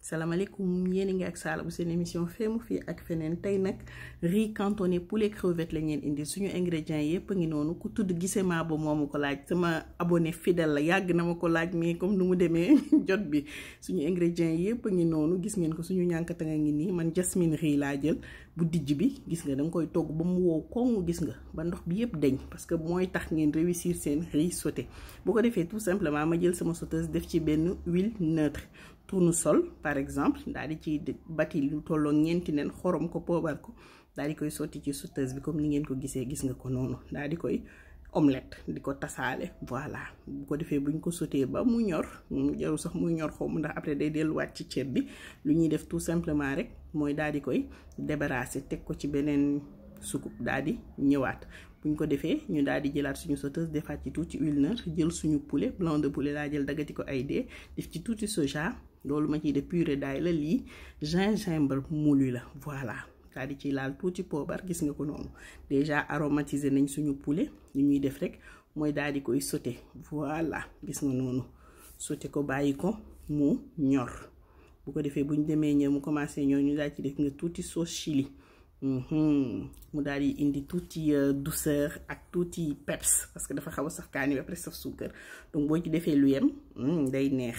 salaamaaleykum yéen a ngi ak Sala bu seen émission feemu fii ak feneen tey nag riz cantonné poulet crevette la ngeen indi suñu ingrédients yépp a ngi noonu ku tudd gisema ba moomu ko laaj sama abonné fidèle la yàgg na ma ko laaj mais comme nu mu demee jot bi suñu ingrédients yépp a ngi noonu gis ngeen ko suñu ñànkata nga ngi nii man jasmine riz laa jël bu dijj bi gis nga danga koy togg ba mu wow koŋŋ gis nga ba ndox bi yépp deñ parce que mooy tax ngeen réussir seen riz sauté bu ko defee tout simplement ma jël sama sauteuse def ci benn huile neutre tournesol par exemple daal di ci bati lu tolloo ñeenti nen xorom ko poobar ko daal di koy sotti ci sauteuse bi comme ni ngeen ko gisee gis nga ko noonu daal di koy omelette di ko tasaale voilà bu ko defee buñ ko sauté ba mu ñor jarul sax muy ñor xaw ma ndax après day delluwaat ci ceeb bi lu ñuy def tout simplement rek mooy daal di koy débarrasser teg ko ci beneen sukub daal di ñëwaat buñ ko defee ñu daal di jëlaat suñu sauteuse defaat ci tuuti huile neutre jël suñu poulet blanc de poulet laa jël dagati ko ay dee def ci tuuti soja loolu ma ciy def purée d'ail la lii gingembre moulu la voilà daal di ciy laal tuuti poobar gis nga ko noonu déjà aromatisé nañ suñu poulet li ñuy def rek mooy daal di koy sauté voilà gis nga noonu sauté ko bàyyi ko mu ñor bu ko defee buñ demee ñëw mu commencé ñor ñu daal ci def nga tuuti sauce chili mu daal di indi tuuti douceur ak tuuti peps parce que dafa xaw a sax kaani ba presque saf suukar donc boo ci defee lu yem day neex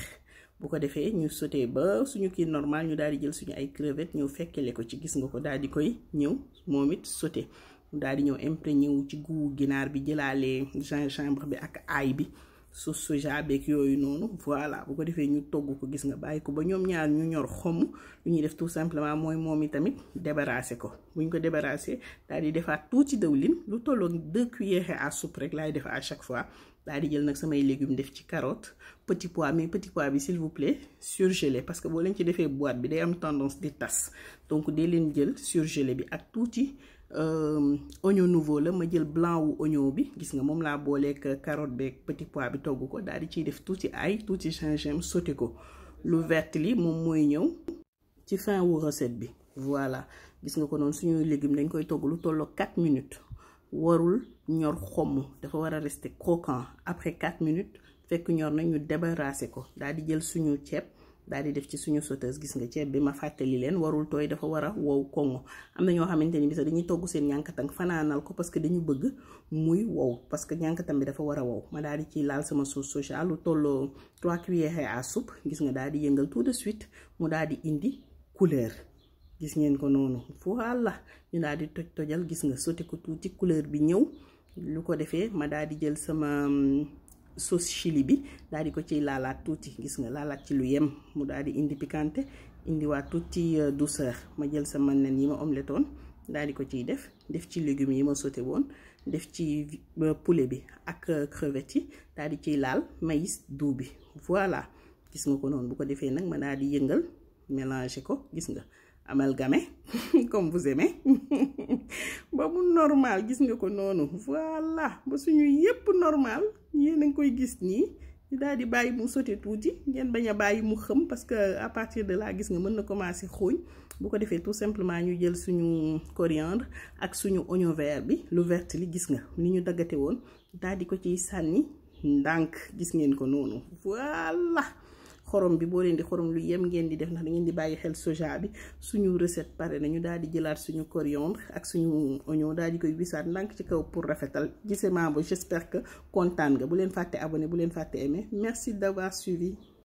bu ko defee ñu sauté ba suñu kii normal ñu daal di jël suñu ay crevettes ñëw fekkele ko ci gis nga ko daal di koy ñëw moom it sauté mu daal di ñëw imprégné wu ci goût ginaar bi jëlaale gingembre bi ak ail bi sauce soja beeg yooyu noonu voilà bu ko defee ñu togg ko gis nga bàyyi ko ba ñoom ñaar ñu ñor xomm lu ñuy def tout simplement mooy moom itamit débarrassé ko bu ñu ko débarrassé daal di defaat tuuti dëwlin lu tolloo 2 cuillères à soupe rek laay def à chaque fois daal di jël nag samay légumes def ci carotte petit pois mais petit pois bi s'il vous plaît surgelé parce que boo leen ci defee boîte bi day am tendance di tas donc dee leen jël surgelé bi ak tuuti oignon nouveau la ma jël blanc wu oignon bi gis nga moom laa booleeg carotte beeg petit pois bi togg ko daal di ciy def tuuti ail tuuti gingembre sauté ko lu vert li moom mooy ñëw ci fin wu recette bi voilà gis nga ko noonu suñuy légumes dañ koy togg lu tolloo 4 minutes warul ñor xomm dafa war a rester croquant après 4 minutes fekk ñor na ñu débarrassé ko daal di jël suñu ceeb daal di def ci suñu sauteuse gis nga ceeb bi ma fàttali leen warul tooy dafa war a wow koŋŋ am na ñoo xamante ni bi sax dañuy togg seen ñànkatang fanaanal ko parce que dañu bëgg muy wow parce que ñànkatang bi dafa war a wow ma daal di ciy laal sama sauce soja lu tolloo 3 cuillères à soupe gis nga daal di yëngal tout de suite mu daal di indi couleur gis ngeen ko noonu voilà ñu daal di tojal gis nga sauté ko tuuti couleur bi ñëw lu ko defee ma daal di jël sama sauce chili bi daal di ko ciy laalaat tuuti gis nga laalaat ci lu yem mu daal di indi piquante indiwaat tuuti douceur ma jël sama nen yi ma omelette daal di ko ciy def ci légumes yi ma sauté woon def ci poulet bi ak crevettes yi daal di ciy laal maïs doux bi voilà gis nga ko noonu bu ko defee nag ma daal di yëngal mélanger ko gis nga amalgamé comme vous aimez ba mu normal gis nga ko noonu voilà ba suñu yépp normal yéen a ngi koy gis nii ñu daal di bàyyi mu sauté tuuti ngeen bañ a bàyyi mu xëm parce que à partir de là gis nga mën na commencer xooñ bu ko defee tout simplement ñu jël suñu coriandre ak suñu oignon vert bi lu vert li gis nga ni ñu daggate woon daal di ko ciy sànni ndànk gis ngeen ko noonu voilà xorom bi boo leen di xorom lu yem ngeen di def ndax da ngeen di bàyyi xel soja bi suñu recette pare na ñu daal di jëlaat suñu coriandre ak suñu oignon daal di koy wisaat ndànk ci kaw pour rafetal gisee maa ba j'espère que kontaan nga bu leen fàtte abonné bu leen fàtte aimer merci d'avoir suivi.